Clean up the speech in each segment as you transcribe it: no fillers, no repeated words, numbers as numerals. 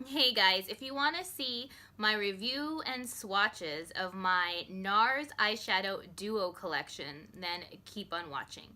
Hey guys, if you want to see my review and swatches of my Nars Eyeshadow Duo Collection, then keep on watching.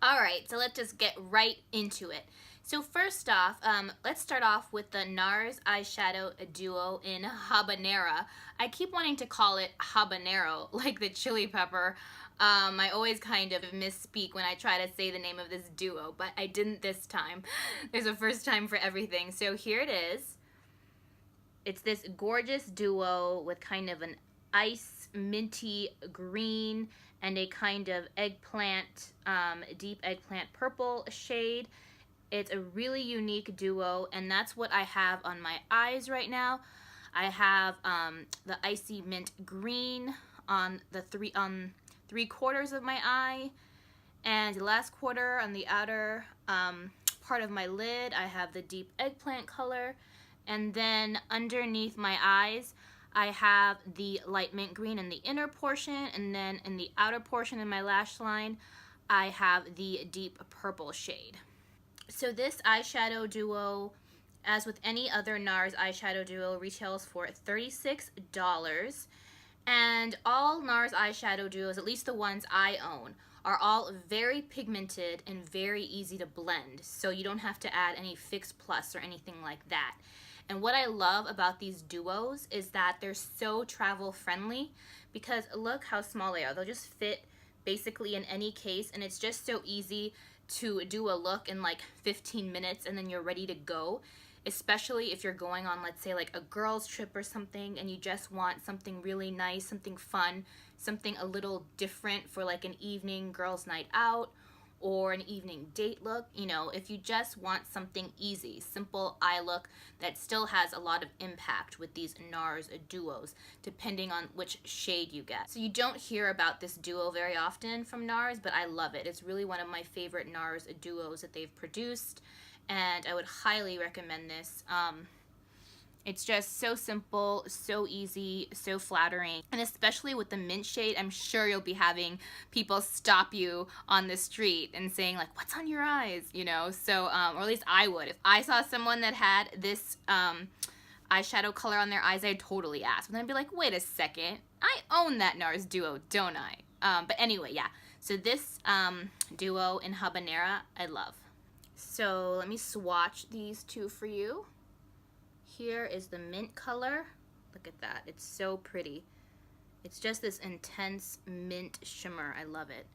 Alright, so let's just get right into it. So first off, let's start off with the Nars Eyeshadow Duo in Habanera. I keep wanting to call it habanero, like the chili pepper. I always kind of misspeak when I try to say the name of this duo, but I didn't this time. There's a first time for everything. So here it is. It's this gorgeous duo with kind of an ice minty green and a kind of eggplant, deep eggplant purple shade. It's a really unique duo, and that's what I have on my eyes right now. I have the icy mint green on the three quarters of my eye, and the last quarter on the outer part of my lid I have the deep eggplant color, and then underneath my eyes I have the light mint green in the inner portion, and then in the outer portion in my lash line I have the deep purple shade. So this eyeshadow duo, as with any other Nars eyeshadow duo, retails for $36. And all Nars eyeshadow duos, at least the ones I own, are all very pigmented and very easy to blend. So you don't have to add any Fix Plus or anything like that. And what I love about these duos is that they're so travel friendly, because look how small they are. They'll just fit basically in any case, and it's just so easy to do a look in like 15 minutes and then you're ready to go, especially if you're going on, let's say, like a girls trip or something, and you just want something really nice, something fun, something a little different for like an evening girls night out or an evening date look. You know, if you just want something easy, simple eye look that still has a lot of impact with these Nars duos, depending on which shade you get. So you don't hear about this duo very often from Nars, but I love it. It's really one of my favorite Nars duos that they've produced, and I would highly recommend this. It's just so simple, so easy, so flattering, and especially with the mint shade, I'm sure you'll be having people stop you on the street and saying like, what's on your eyes, you know? So, or at least I would. If I saw someone that had this eyeshadow color on their eyes, I'd totally ask. And then I'd be like, wait a second, I own that Nars duo, don't I? But anyway, yeah. So this duo in Habanera, I love. So let me swatch these two for you. Here is the mint color. Look at that. It's so pretty. It's just this intense mint shimmer. I love it.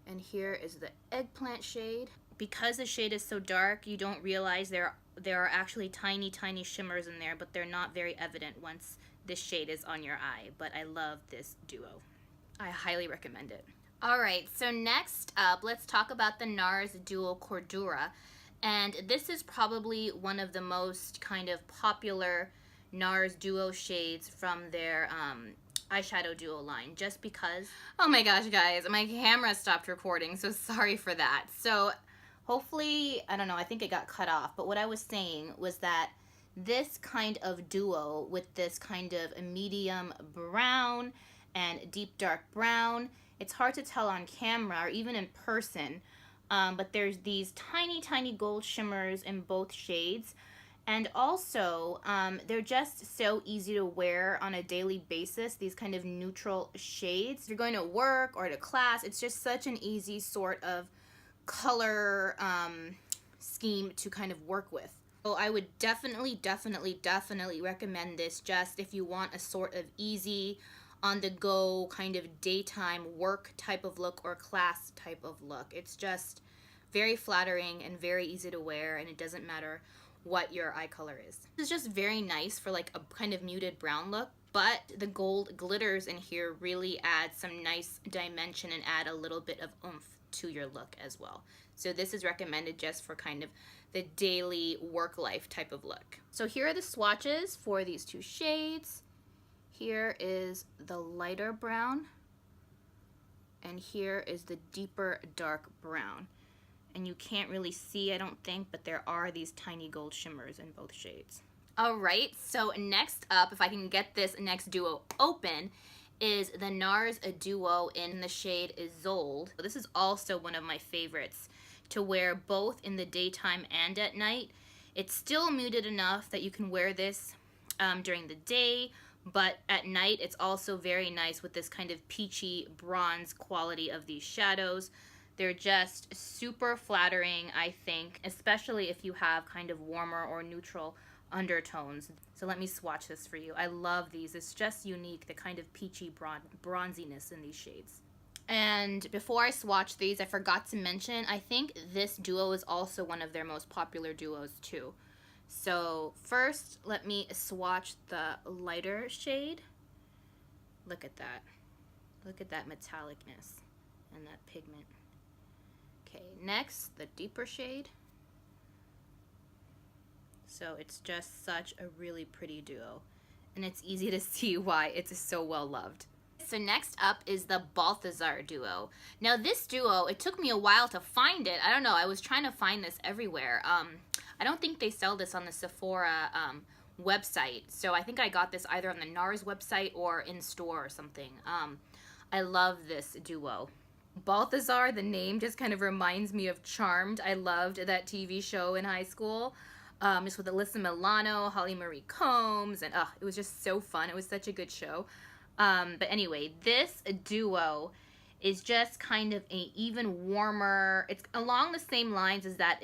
And here is the eggplant shade. Because the shade is so dark, you don't realize there are actually tiny, tiny shimmers in there, but they're not very evident once this shade is on your eye. But I love this duo. I highly recommend it. Alright, so next up, let's talk about the Nars Duo Cordura. And this is probably one of the most kind of popular Nars Duo shades from their eyeshadow duo line, just because, oh my gosh guys, my camera stopped recording, so sorry for that. So hopefully, I don't know, I think it got cut off, but what I was saying was that this kind of duo with this kind of a medium brown and deep dark brown, it's hard to tell on camera or even in person, but there's these tiny, tiny gold shimmers in both shades. And also, they're just so easy to wear on a daily basis, these kind of neutral shades. If you're going to work or to class, it's just such an easy sort of color scheme to kind of work with. So I would definitely recommend this just if you want a sort of easy, on-the-go kind of daytime work type of look or class type of look. It's just very flattering and very easy to wear, and it doesn't matter what your eye color is. This is just very nice for like a kind of muted brown look, but the gold glitters in here really add some nice dimension and add a little bit of oomph to your look as well. So this is recommended just for kind of the daily work life type of look. So here are the swatches for these two shades. Here is the lighter brown, and here is the deeper dark brown. And you can't really see, I don't think, but there are these tiny gold shimmers in both shades. Alright, so next up, if I can get this next duo open, is the Nars Duo in the shade Isolde. This is also one of my favorites to wear both in the daytime and at night. It's still muted enough that you can wear this during the day, but at night it's also very nice with this kind of peachy bronze quality of these shadows. They're just super flattering, I think, especially if you have kind of warmer or neutral undertones. So let me swatch this for you. I love these. It's just unique, the kind of peachy bronziness in these shades. And before I swatch these, I forgot to mention, I think this duo is also one of their most popular duos too. So first, let me swatch the lighter shade. Look at that. Look at that metallicness and that pigment. Okay, next, the deeper shade. So it's just such a really pretty duo, and it's easy to see why it's so well loved. So next up is the Balthazar duo. Now this duo, it took me a while to find it. I don't know, I was trying to find this everywhere. I don't think they sell this on the Sephora website, so I think I got this either on the Nars website or in store or something. I love this duo. Balthazar, the name just kind of reminds me of Charmed. I loved that TV show in high school. Just with Alyssa Milano, Holly Marie Combs, and it was just so fun. It was such a good show. But anyway, this duo is just kind of a even warmer, it's along the same lines as that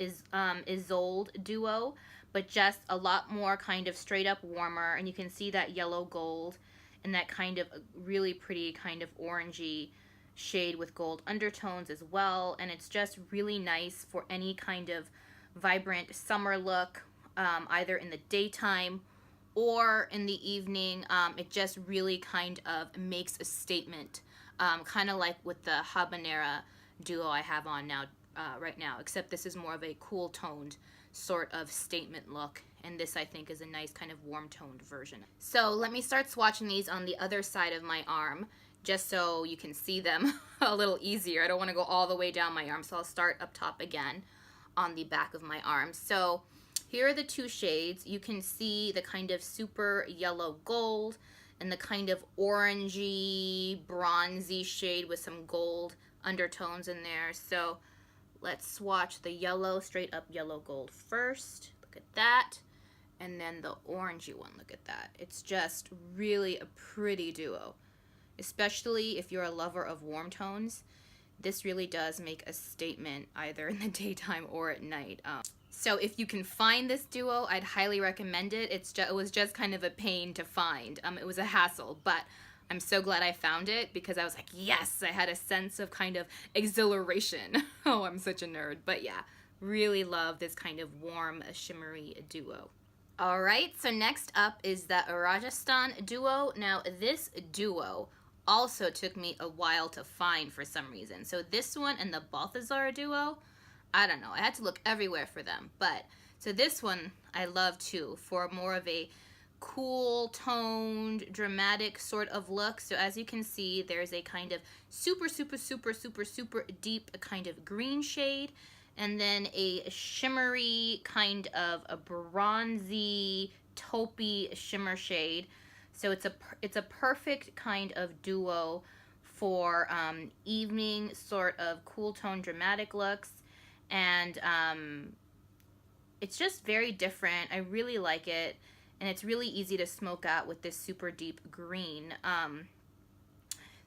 Isolde duo, but just a lot more kind of straight up warmer, and you can see that yellow gold and that kind of really pretty kind of orangey shade with gold undertones as well, and it's just really nice for any kind of vibrant summer look, either in the daytime or in the evening. It just really kind of makes a statement, kind of like with the Habanera duo I have on now, right now, except this is more of a cool toned sort of statement look, and this I think is a nice kind of warm toned version. So let me start swatching these on the other side of my arm, just so you can see them a little easier. I don't want to go all the way down my arm, so I'll start up top again on the back of my arm. So here are the two shades. You can see the kind of super yellow gold and the kind of orangey, bronzy shade with some gold undertones in there. So let's swatch the yellow, straight up yellow gold first. Look at that. And then the orangey one, look at that. It's just really a pretty duo, especially if you're a lover of warm tones. This really does make a statement either in the daytime or at night. So if you can find this duo, I'd highly recommend it. It was just kind of a pain to find. It was a hassle, but I'm so glad I found it because I was like, yes, I had a sense of kind of exhilaration. Oh, I'm such a nerd. But yeah, really love this kind of warm, shimmery duo. All right, so next up is the Rajasthan Duo. Now this duo also took me a while to find for some reason. So this one and the Balthazar duo, I don't know, I had to look everywhere for them. But so this one I love too, for more of a cool toned dramatic sort of look. So as you can see, there's a kind of super deep kind of green shade, and then a shimmery kind of a bronzy taupey shimmer shade. So it's a perfect kind of duo for evening sort of cool tone dramatic looks, and it's just very different. I really like it, and it's really easy to smoke out with this super deep green.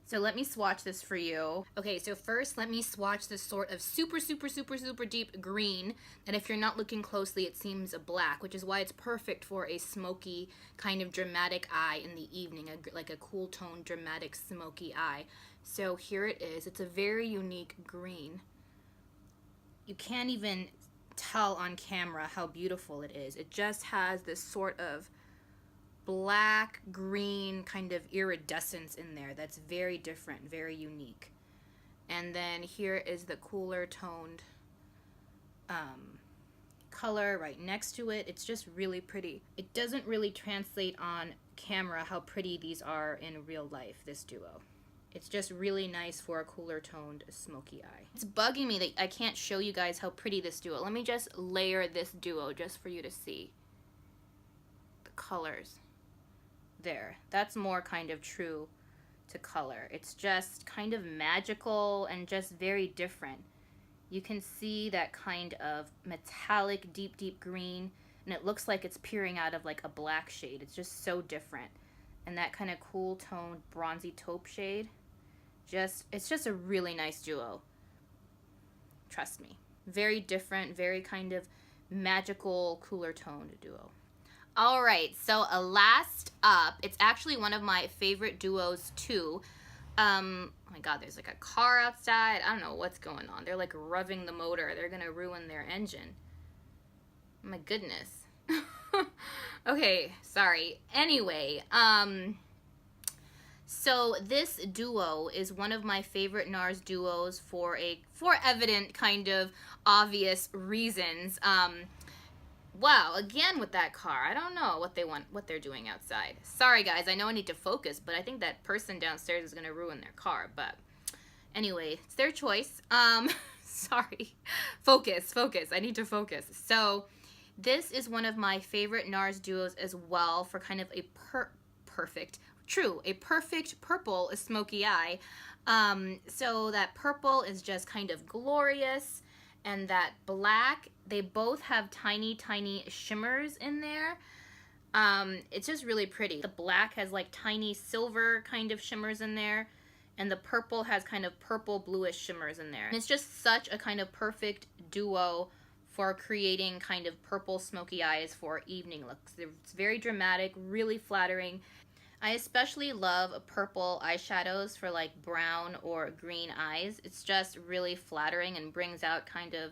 So let me swatch this for you. Okay, so first let me swatch this sort of super deep green, and if you're not looking closely it seems black, which is why it's perfect for a smoky kind of dramatic eye in the evening, like a cool tone dramatic smoky eye. So here it is. It's a very unique green. You can't even tell on camera how beautiful it is. It just has this sort of black green kind of iridescence in there that's very different, very unique. And then here is the cooler toned color right next to it. It's just really pretty. It doesn't really translate on camera how pretty these are in real life, this duo. It's just really nice for a cooler toned smoky eye. It's bugging me that I can't show you guys how pretty this duo. Let me just layer this duo just for you to see the colors. There, that's more kind of true to color. It's just kind of magical and just very different. You can see that kind of metallic, deep, deep green, and it looks like it's peering out of like a black shade. It's just so different. And that kind of cool toned bronzy taupe shade. It's just a really nice duo. Trust me. Very different, very kind of magical, cooler toned duo. All right, so last up, it's actually one of my favorite duos too. Oh my god, there's like a car outside. I don't know what's going on. They're like revving the motor. They're gonna ruin their engine. Oh my goodness. Okay, sorry. Anyway, so this duo is one of my favorite Nars duos for evident kind of obvious reasons. Wow, again with that car. I don't know what they're doing outside. Sorry guys, I know I need to focus, but I think that person downstairs is gonna ruin their car. But anyway, it's their choice. Sorry. Focus. I need to focus. So this is one of my favorite Nars duos as well for kind of a perfect purple smoky eye. So that purple is just kind of glorious, and that black, they both have tiny, tiny shimmers in there. It's just really pretty. The black has like tiny silver kind of shimmers in there, and the purple has kind of purple bluish shimmers in there. And it's just such a kind of perfect duo for creating kind of purple smoky eyes for evening looks. It's very dramatic, really flattering. I especially love purple eyeshadows for like brown or green eyes. It's just really flattering and brings out kind of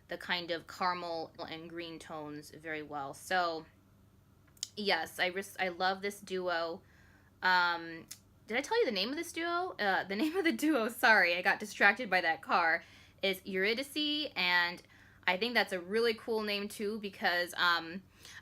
the kind of caramel and green tones very well. So yes, I love this duo. Did I tell you the name of this duo? The name of the duo, sorry, I got distracted by that car, is Eurydice, and I think that's a really cool name too because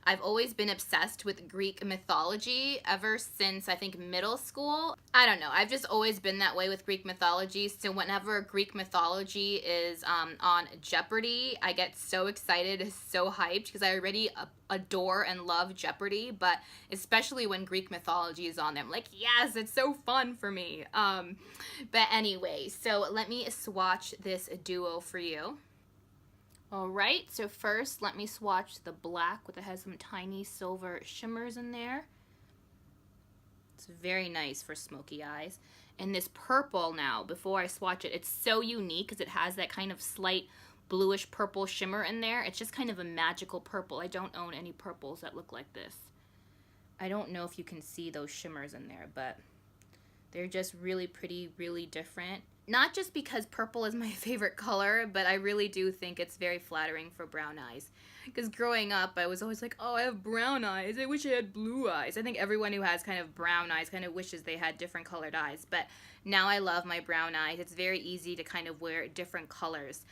I've always been obsessed with Greek mythology ever since I think middle school. I don't know, I've just always been that way with Greek mythology, so whenever Greek mythology is on Jeopardy, I get so excited, so hyped, because I already adore and love Jeopardy, but especially when Greek mythology is on there, I'm like, yes, it's so fun for me. But anyway, so let me swatch this duo for you. Alright, so first let me swatch the black, which has some tiny silver shimmers in there. It's very nice for smoky eyes. And this purple now, before I swatch it, it's so unique because it has that kind of slight bluish purple shimmer in there. It's just kind of a magical purple. I don't own any purples that look like this. I don't know if you can see those shimmers in there, but they're just really pretty, really different. Not just because purple is my favorite color, but I really do think it's very flattering for brown eyes. Because growing up, I was always like, oh, I have brown eyes. I wish I had blue eyes. I think everyone who has kind of brown eyes kind of wishes they had different colored eyes. But now I love my brown eyes. It's very easy to kind of wear different colors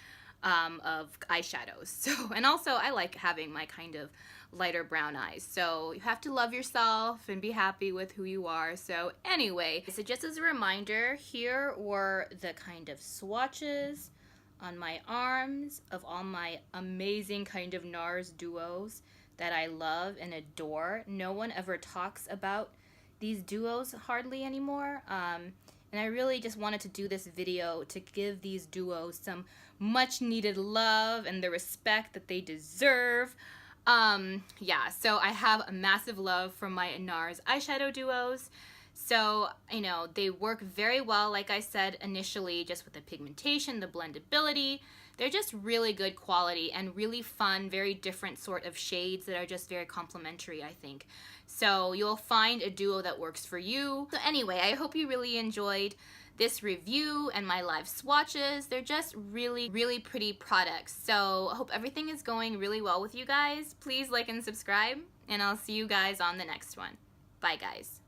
of eyeshadows. So, and also I like having my kind of lighter brown eyes. So you have to love yourself and be happy with who you are. So anyway, so just as a reminder, here were the kind of swatches on my arms of all my amazing kind of Nars duos that I love and adore. No one ever talks about these duos hardly anymore. And I really just wanted to do this video to give these duos some much needed love and the respect that they deserve. Yeah, so I have a massive love for my Nars eyeshadow duos. So, you know, they work very well, like I said initially, just with the pigmentation, the blendability. They're just really good quality and really fun, very different sort of shades that are just very complementary, I think. So you'll find a duo that works for you. So anyway, I hope you really enjoyed this review and my live swatches. They're just really, really pretty products. So I hope everything is going really well with you guys. Please like and subscribe, and I'll see you guys on the next one. Bye, guys.